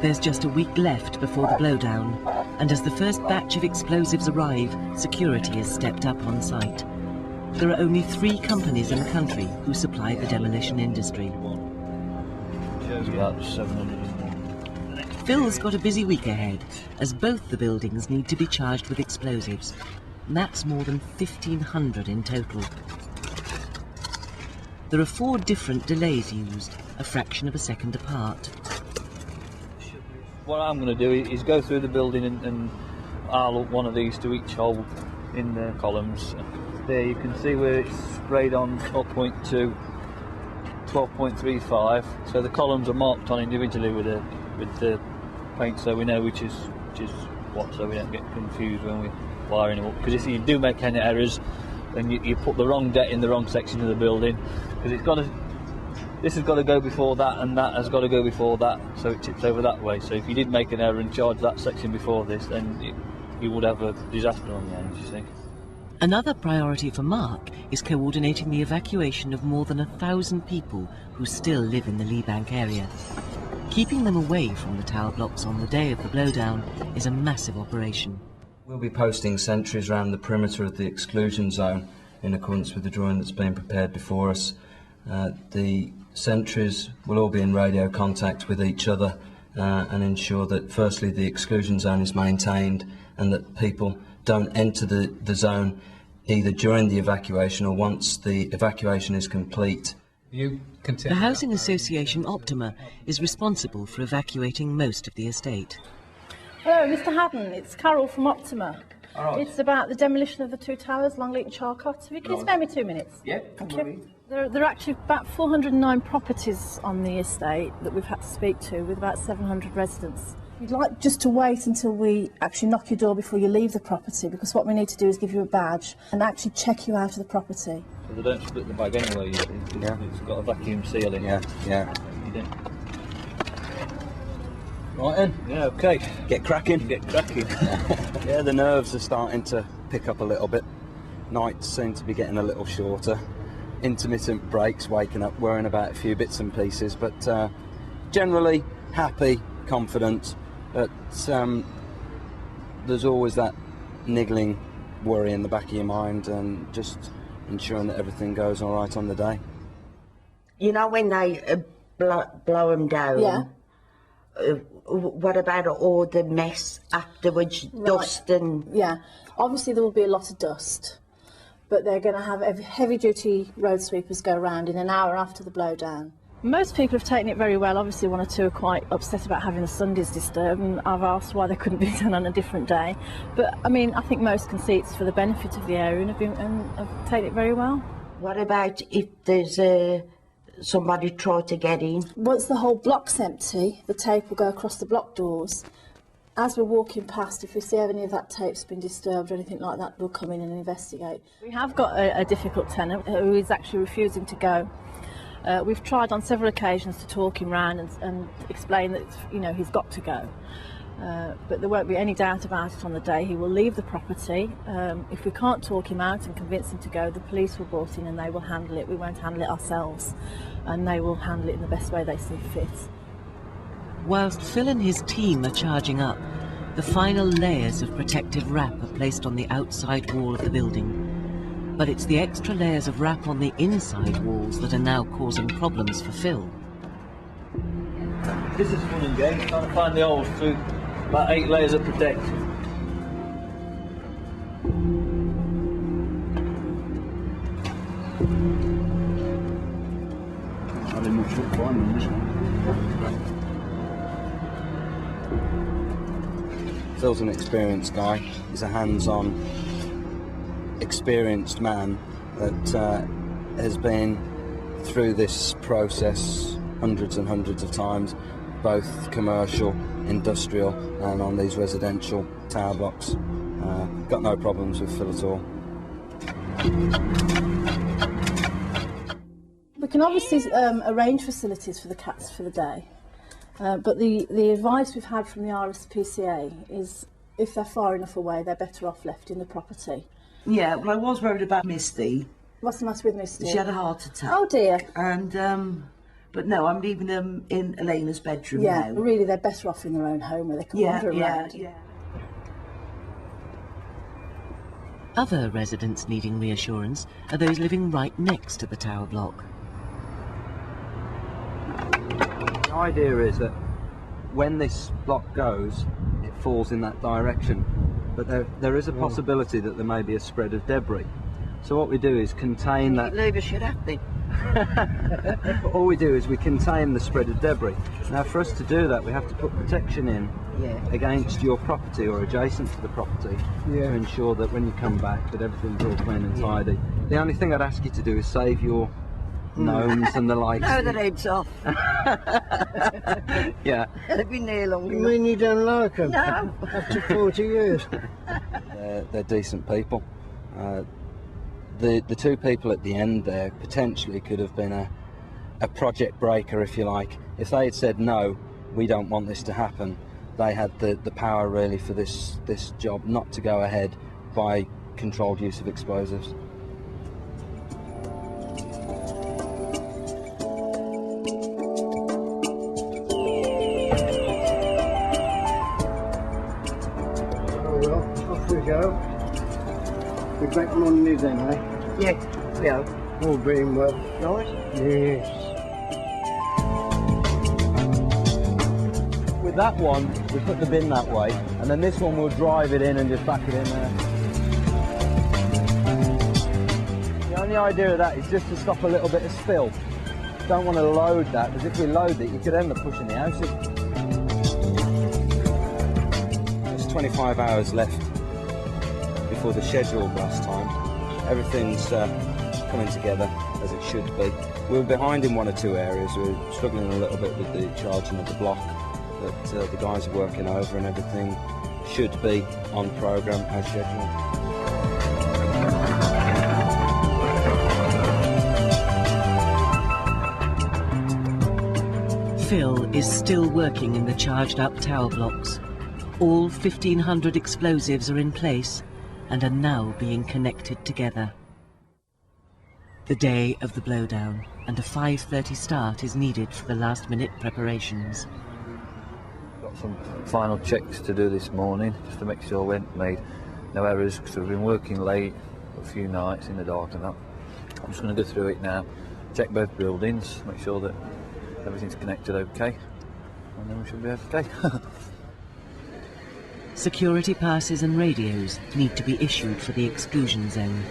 There's just a week left before the blowdown, and as the first batch of explosives arrive, security has stepped up on site. There are only 3 companies in the country who supply the demolition industry. Phil's got a busy week ahead, as both the buildings need to be charged with explosives. And that's more than 1,500 in total. There are 4 different delays used, a fraction of a second apart. What I'm going to do is go through the building and I'll hook one of these to each hole in the columns. There you can see where it's sprayed on 12.2, 12.35. So the columns are marked on individually with the paint, so we know which is what, so we don't get confused when we're wiring them up. Because if you do make any errors, then you put the wrong debt in the wrong section of the building, because this has got to go before that, and that has got to go before that, so it tips over that way. So if you did make an error and charge that section before this, then you would have a disaster on the end, you see. Another priority for Mark is coordinating the evacuation of more than 1,000 people who still live in the Lee Bank area. Keeping them away from the tower blocks on the day of the blowdown is a massive operation. We'll be posting sentries around the perimeter of the exclusion zone in accordance with the drawing that's been prepared before us. The sentries will all be in radio contact with each other and ensure that firstly the exclusion zone is maintained and that people don't enter the zone either during the evacuation or once the evacuation is complete. The housing association Optima is responsible for evacuating most of the estate. Hello, Mr. Haddon. It's Carol from Optima. Right. It's about the demolition of the 2 towers, Longleat and Charlecote. If you can spare me 2 minutes. Yeah, Thank you. There are actually about 409 properties on the estate that we've had to speak to, with about 700 residents. We'd like just to wait until we actually knock your door before you leave the property, because what we need to do is give you a badge and actually check you out of the property. So they don't split the bag anyway, it's got a vacuum seal in. Yeah. You don't. Right then. Yeah, okay. Get cracking. Yeah, the nerves are starting to pick up a little bit. Nights seem to be getting a little shorter. Intermittent breaks, waking up, worrying about a few bits and pieces, but generally happy, confident, but there's always that niggling worry in the back of your mind, and just ensuring that everything goes all right on the day. You know when they blow them down? Yeah. What about all the mess afterwards, Right. dust and... Yeah, obviously there will be a lot of dust, but they're going to have heavy-duty road sweepers go around in an hour after the blowdown. Most people have taken it very well. Obviously 1 or 2 are quite upset about having the Sundays disturbed, and I've asked why they couldn't be done on a different day. But I mean, I think most can see it's for the benefit of the area and have taken it very well. What about if there's somebody try to get in? Once the whole block's empty, the tape will go across the block doors. As we're walking past, if we see any of that tape's been disturbed or anything like that, we'll come in and investigate. We have got a difficult tenant who is actually refusing to go. We've tried on several occasions to talk him round and explain that, you know, he's got to go. But there won't be any doubt about it on the day. He will leave the property. If we can't talk him out and convince him to go, the police will be brought in and they will handle it. We won't handle it ourselves, and they will handle it in the best way they see fit. Whilst Phil and his team are charging up, the final layers of protective wrap are placed on the outside wall of the building. But it's the extra layers of wrap on the inside walls that are now causing problems for Phil. This is fun and games, trying to find the holes through about 8 layers of protect. Phil's an experienced guy. He's a hands-on, experienced man that has been through this process hundreds and hundreds of times, both commercial, industrial and on these residential tower blocks. Got no problems with Phil at all. We can obviously arrange facilities for the cats for the day, but the advice we've had from the RSPCA is if they're far enough away, they're better off left in the property. Yeah, well, I was worried about Misty. What's the matter with Misty? She had a heart attack. Oh dear. And But no, I'm leaving them in Elena's bedroom Yeah, now. really, they're better off in their own home where they can wander around. Yeah. Other residents needing reassurance are those living right next to the tower block. The idea is that when this block goes, it falls in that direction. But there is a possibility that there may be a spread of debris. So what we do is contain that. Leave us shit happening. All we do is we contain the spread of debris. Now, for us to do that, we have to put protection in against your property or adjacent to the property to ensure that when you come back, that everything's all clean and tidy. The only thing I'd ask you to do is save your gnomes and the likes. No, the head's off. Yeah. They've been there long You enough. mean you don't like them? No. After 40 years. They're decent people. The two people at the end there potentially could have been a project breaker, if you like. If they had said no, we don't want this to happen, they had the power really for this job not to go ahead by controlled use of explosives. Oh well, off we go. We're back Monday then, eh? Yeah, we are. All being well. Right? Yes. With that one, we put the bin that way, and then this one we'll drive it in and just back it in there. The only idea of that is just to stop a little bit of spill. Don't want to load that, because if we load it, you could end up pushing the house in. There's 25 hours left before the scheduled last time. Everything's coming together as it should be. We were behind in one or two areas. We were struggling a little bit with the charging of the block, but the guys are working over and everything should be on programme as scheduled. Phil is still working in the charged up tower blocks. All 1,500 explosives are in place and are now being connected together. The day of the blowdown, and a 5:30 start is needed for the last-minute preparations. Got some final checks to do this morning, just to make sure we haven't made no errors, because we've been working late, a few nights in the dark and that. I'm just going to go through it now, check both buildings, make sure that everything's connected okay, and then we should be okay. Security passes and radios need to be issued for the exclusion zone.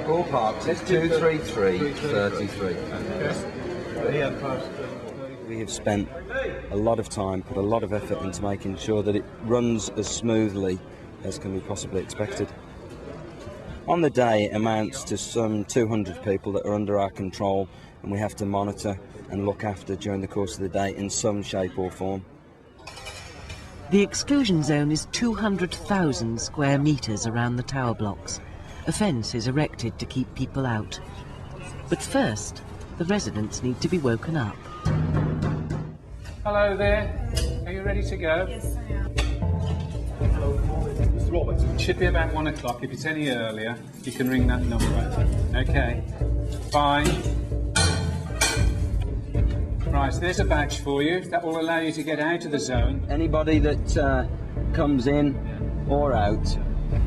All parks, it's 23333. We have spent a lot of time, put a lot of effort into making sure that it runs as smoothly as can be possibly expected. On the day, it amounts to some 200 people that are under our control, and we have to monitor and look after during the course of the day in some shape or form. The exclusion zone is 200,000 square metres around the tower blocks. A fence is erected to keep people out. But first, the residents need to be woken up. Hello there. Are you ready to go? Yes, I am. Mr. Roberts. It should be about 1 o'clock. If it's any earlier, you can ring that number. Okay. Fine. Right, so there's a badge for you. That will allow you to get out of the zone. Anybody that comes in or out,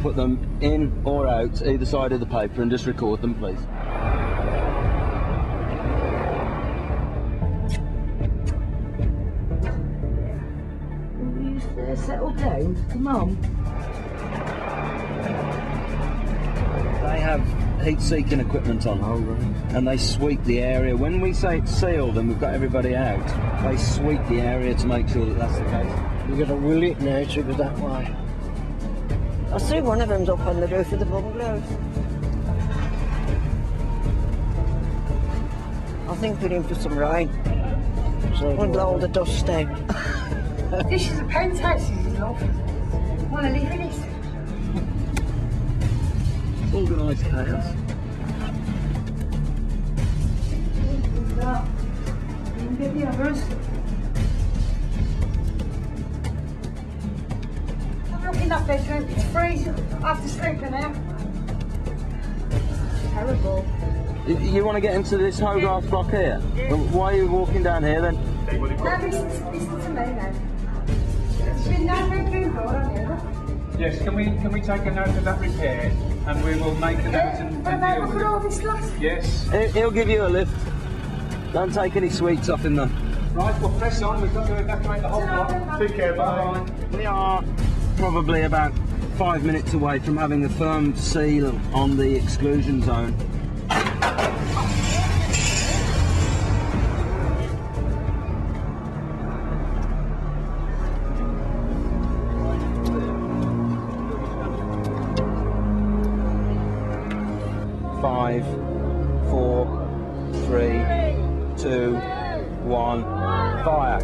put them in or out either side of the paper and just record them, please. Will you settle down? Come on. They have heat-seeking equipment on, and they sweep the area. When we say it's sealed and we've got everybody out, they sweep the area to make sure that that's the case. You've got to will it now to go that way. I see one of them's up on the roof of the bungalow. I think we're in for some rain. So We'll blow all the dust out. This is a penthouse, love. Want to live in it? Organised chaos. Get the others. Have a look in that bedroom. It's freezing. I have to sleep in there. terrible. You want to get into this Hogarth block here? Yeah. Why are you walking down here then? No, listen to me then. It's been no bedroom door on here. Yes, can we take a note of that repair and we will make a note and But deal look with at all it? this glass. Yes. He'll give you a lift. Don't take any sweets off him though. Right, well press on, we've got to evacuate the whole block. Take care, bye. We are probably about 5 minutes away from having a firm seal on the exclusion zone. Five, 4, 3, 2, 1, fire.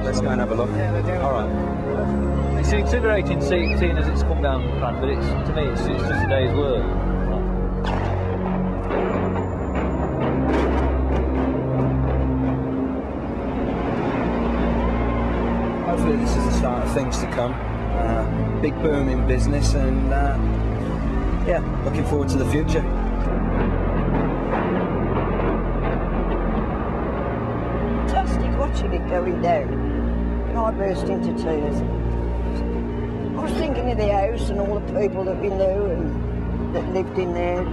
Let's go and have a look. All right. It's exhilarating seeing as it's come down the plan, but to me it's just a day's work. Hopefully this is the start of things to come. Big boom in business and yeah, looking forward to the future. Fantastic watching it going down. And I burst into tears. I was thinking of the house and all the people that we knew and that lived in there.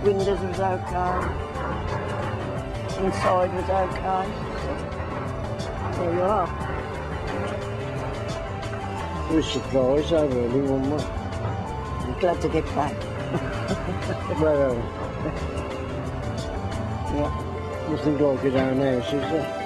Windows was okay. Inside was okay. There you are. We're surprised, though, really, weren't we? I'm glad to get back. Well, Yeah. nothing like it down there, is there?